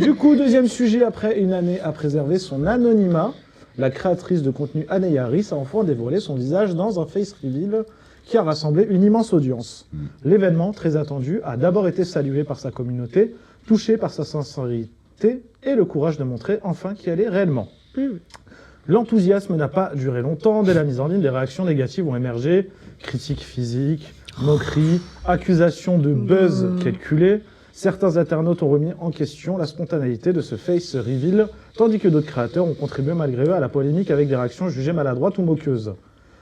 Du coup, deuxième sujet, après une année à préserver son anonymat, la créatrice de contenu Anne Harris a enfin dévoilé son visage dans un face reveal qui a rassemblé une immense audience. L'événement, très attendu, a d'abord été salué par sa communauté, touché par sa sincérité et le courage de montrer enfin qui elle est réellement. L'enthousiasme n'a pas duré longtemps. Dès la mise en ligne, des réactions négatives ont émergé. Critiques physiques, moqueries, accusations de buzz calculé. Certains internautes ont remis en question la spontanéité de ce face reveal, tandis que d'autres créateurs ont contribué malgré eux à la polémique avec des réactions jugées maladroites ou moqueuses.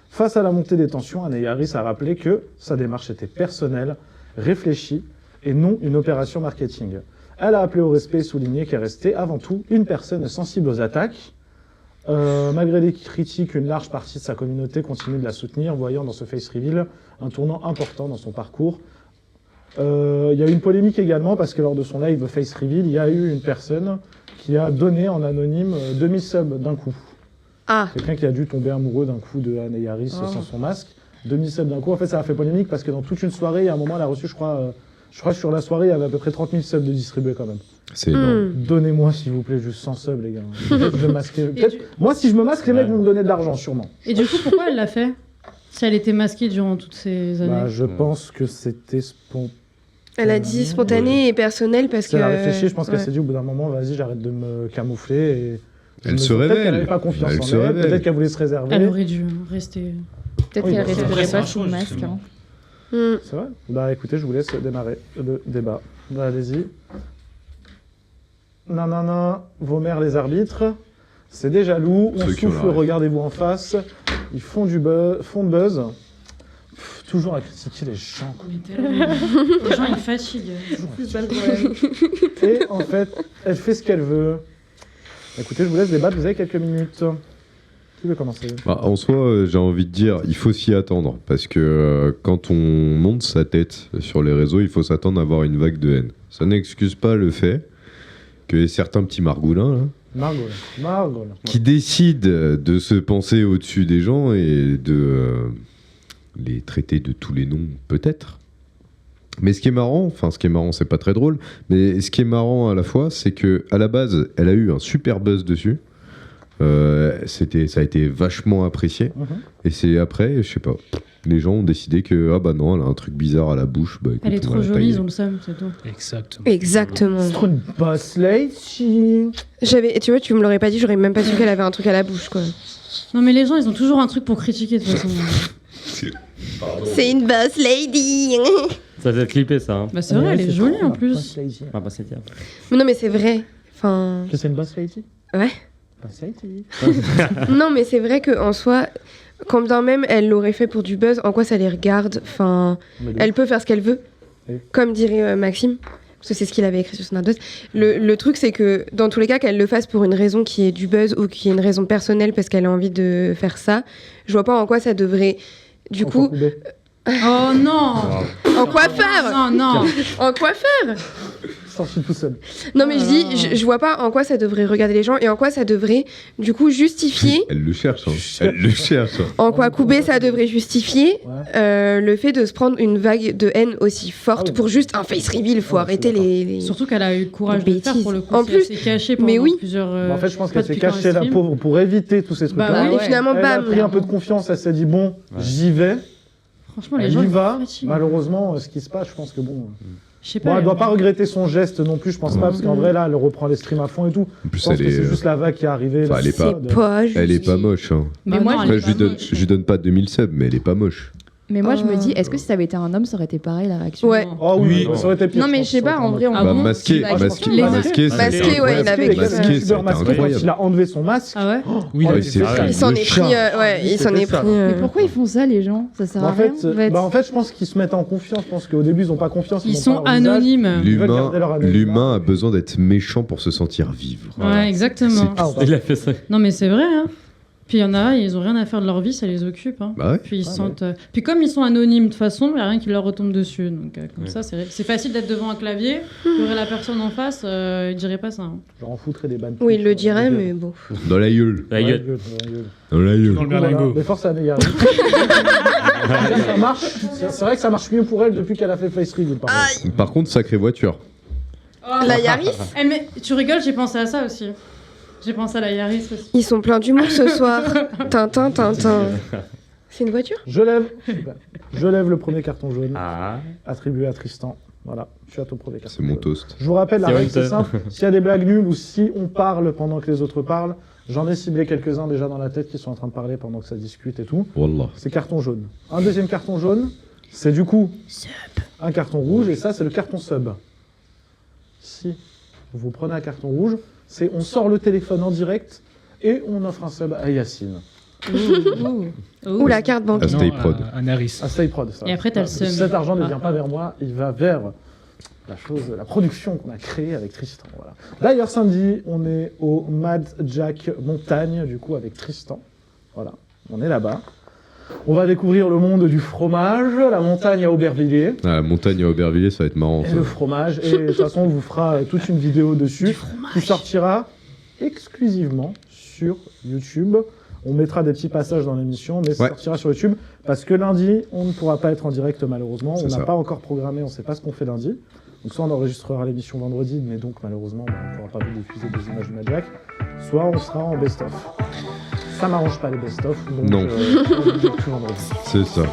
Face à la montée des tensions, Anne Harris a rappelé que sa démarche était personnelle, réfléchie et non une opération marketing. Elle a appelé au respect et souligné qu'elle restait avant tout une personne sensible aux attaques. Malgré les critiques, une large partie de sa communauté continue de la soutenir, voyant dans ce face reveal un tournant important dans son parcours. Il y a eu une polémique également parce que lors de son live face reveal, il y a eu une personne qui a donné en anonyme 2000 subs d'un coup. Quelqu'un qui a dû tomber amoureux d'un coup de Anne Harris sans son masque. 2000 subs d'un coup. En fait, ça a fait polémique parce que dans toute une soirée, il y a un moment, elle a reçu, je crois que sur la soirée, il y avait à peu près 30 000 subs de distribués quand même. C'est énorme. Donnez-moi, s'il vous plaît, juste 100 subs, les gars. Peut-être je vais masquer. Moi, si je me masque, les mecs vont me donner de l'argent, sûrement. Et du coup, pourquoi elle l'a fait? Si elle était masquée durant toutes ces années. Je pense que c'était spontané. Elle a dit spontané et personnel parce que... Elle a réfléchi, je pense qu'elle s'est dit au bout d'un moment, vas-y, j'arrête de me camoufler. Et elle se révèle. Peut-être qu'elle n'avait pas confiance en elle, peut-être qu'elle voulait se réserver. Elle aurait dû rester... Peut-être qu'elle respirait pas sous le masque. C'est vrai? Bah écoutez, je vous laisse démarrer le débat. Bah, allez-y. Non, vos mères les arbitres. C'est des jaloux, on souffle, regardez-vous en face. Ils font du buzz. Toujours à critiquer les gens. Les gens, ils fatiguent. C'est pas le problème. Et en fait, elle fait ce qu'elle veut. Écoutez, je vous laisse débattre, vous avez quelques minutes. Qui veut commencer? En soi, j'ai envie de dire, il faut s'y attendre. Parce que quand on monte sa tête sur les réseaux, il faut s'attendre à avoir une vague de haine. Ça n'excuse pas le fait que certains petits margoulins, là, Margolin. qui décident de se penser au-dessus des gens et de les traiter de tous les noms, peut-être. Mais ce qui est marrant, c'est pas très drôle, mais ce qui est marrant à la fois, c'est que à la base, elle a eu un super buzz dessus. Ça a été vachement apprécié. Et c'est après, je sais pas, les gens ont décidé que non, elle a un truc bizarre à la bouche. Écoute, elle est trop jolie, ils ont le seum, c'est tout. Exactement. C'est trop une boss lady. Tu vois, tu me l'aurais pas dit, j'aurais même pas su qu'elle avait un truc à la bouche, quoi. Non, mais les gens, ils ont toujours un truc pour critiquer, de toute façon. C'est une boss lady. Ça va être clippé, ça. Hein. Bah c'est vrai, elle est jolie en plus. C'est bien. Mais non, mais c'est vrai. Enfin... Que c'est une boss lady? Ouais. Boss lady. Non, mais c'est vrai qu'en soi, quand bien même elle l'aurait fait pour du buzz, en quoi ça les regarde? Enfin, elle peut faire ce qu'elle veut. Oui. Comme dirait Maxime. Parce que c'est ce qu'il avait écrit sur son index. Le truc, c'est que dans tous les cas, qu'elle le fasse pour une raison qui est du buzz ou qui est une raison personnelle parce qu'elle a envie de faire ça, je vois pas en quoi ça devrait... Du coup... Oh non! En quoi faire? Non. En quoi faire? Sorti tout seul. Non, mais je vois pas en quoi ça devrait regarder les gens et en quoi ça devrait, du coup, justifier... Elle le cherche, hein. Elle le cherche. En quoi Koubé, ça devrait justifier le fait de se prendre une vague de haine aussi forte pour juste un face reveal. Faut arrêter les... Surtout qu'elle a eu le courage de le faire pour le coup. En plus, elle s'est cachée pendant plusieurs... en fait, je pense qu'elle s'est cachée la pauvre pour éviter tous ces trucs-là. Et finalement, elle a pris un peu de confiance, elle s'est dit bon, j'y vais. Franchement, les elle gens y va. fatiguent. Malheureusement, ce qui se passe, je pense que bon... Je sais pas. Elle doit pas regretter son geste non plus, je pense pas, parce qu'en vrai, là, elle reprend les streams à fond et tout. En plus, je pense que c'est juste la vague qui est arrivée. Elle est pas moche. Hein. Mais moi, après, je lui donne pas 2000 subs, mais elle est pas moche. Mais moi, je me dis, est-ce que si ça avait été un homme, ça aurait été pareil la réaction? Ouais. Oh oui, ça aurait été pire. Non, mais je sais pas, en vrai, on masqué, ouais, il avait il a enlevé son masque. Ah ouais? Oui, il s'en est pris. Il s'en est pris. Mais pourquoi ils font ça, les gens? Ça sert à rien. En fait, je pense qu'ils se mettent en confiance. Je pense qu'au début, ils ont pas confiance. Ils sont anonymes. L'humain a besoin d'être méchant pour se sentir vivre. Ouais, exactement. Il a fait ça. Non, mais c'est vrai, hein. Puis il y en a, ils ont rien à faire de leur vie, ça les occupe. Hein. Bah ouais. Puis ils sentent. Puis comme ils sont anonymes de toute façon, il n'y a rien qui leur retombe dessus. Donc comme ça, c'est facile d'être devant un clavier. Il y aurait la personne en face, il dirait pas ça. Hein. Je leur en foutrais des bannes. Oui, il le dirait, mais bon. Dans la gueule. La gueule. Dans la gueule. Dans le berlingot. Mais force à Anne Harris. Ça marche. C'est vrai que ça marche mieux pour elle depuis qu'elle a fait Face Reveal. Par contre, sacrée voiture. La Yaris, Eh, mais tu rigoles, j'ai pensé à ça aussi. J'ai pensé à la Yaris aussi. ils sont pleins d'humour ce soir. Tintin, Tintin. C'est une voiture? Je lève le premier carton jaune Ah. attribué à Tristan. Voilà, tu as ton premier carton C'est mon jaune. toast. Je vous rappelle, la C'est règle c'est honteux. simple. S'il y a des blagues nulles ou si on parle pendant que les autres parlent, j'en ai ciblé quelques-uns déjà dans la tête qui sont en train de parler pendant que ça discute et tout. Wallah. C'est carton jaune. Un deuxième carton jaune, c'est du coup un carton rouge et ça c'est le carton sub. Si vous prenez un carton rouge, c'est on sort le téléphone en direct et on offre un sub à Yacine. Ou la carte bancaire. Ah, Stay Prod. Un Harris. À Stay Prod, ça. Et après, t'as le seum. Cet argent ne Ah. vient pas vers moi, il va vers la production qu'on a créée avec Tristan. Voilà. D'ailleurs, samedi, on est au Mad Jack Montagne, du coup, avec Tristan. Voilà, on est là-bas. On va découvrir le monde du fromage, la montagne à Aubervilliers. Ah, la montagne à Aubervilliers, ça va être marrant. Et Ça. le fromage. Et de toute façon, on vous fera toute une vidéo dessus qui sortira exclusivement sur YouTube. On mettra des petits passages dans l'émission, mais ça Ouais. sortira sur YouTube parce que lundi, on ne pourra pas être en direct malheureusement. C'est On n'a ça. pas encore programmé, on ne sait pas ce qu'on fait lundi. Donc soit on enregistrera l'émission vendredi, mais donc malheureusement, on ne pourra pas vous diffuser des images du Mad Jack. Soit on sera en best-of. Ça m'arrange pas les best-of, donc Non. on vous dit que vendredi. C'est ça.